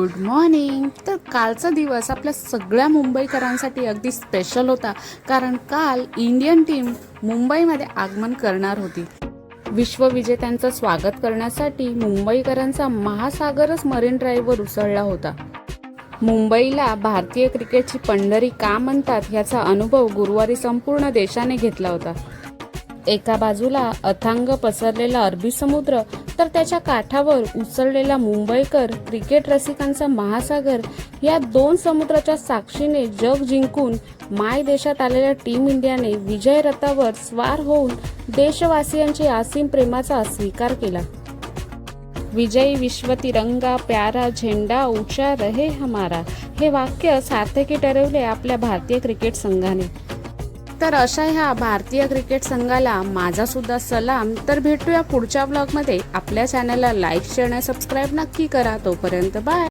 Good morning. तर कालचा दिवस आपल्या सगळ्या मुंबईकरांसाठी अगदी स्पेशल होता, कारण काल इंडियन टीम मुंबईमध्ये आगमन करणार होती। विश्वविजेत्यांचं स्वागत करण्यासाठी मुंबईकरांचा महासागरच मरीन ड्राईव्हवर उसळला होता। मुंबईला भारतीय क्रिकेटची पंढरी का म्हणतात याचा अनुभव गुरुवारी संपूर्ण देशाने घेतला होता। एका बाजूला अथांग पसरलेला अरबी समुद्र, तर त्याच्या काठावर उसळलेला मुंबईकर क्रिकेट रसिकांचा महासागर, या दोन समुद्राच्या साक्षीने जग जिंकून माय देशात आलेल्या टीम इंडियाने विजय रथावर स्वार होऊन देशवासियांची असीम प्रेमाचा स्वीकार केला। विजयी विश्व तिरंगा प्यारा झेंडा ऊंचा रहे हमारा, हे वाक्य सार्थकी ठरवले आपल्या भारतीय क्रिकेट संघाने। तर अशा ह्या भारतीय क्रिकेट संघाला माझा सुद्धा सलाम। तर भेटूया पुढच्या ब्लॉगमध्ये। आपल्या चॅनलला लाईक शेअर आणि सबस्क्राईब नक्की करा। तोपर्यंत बाय।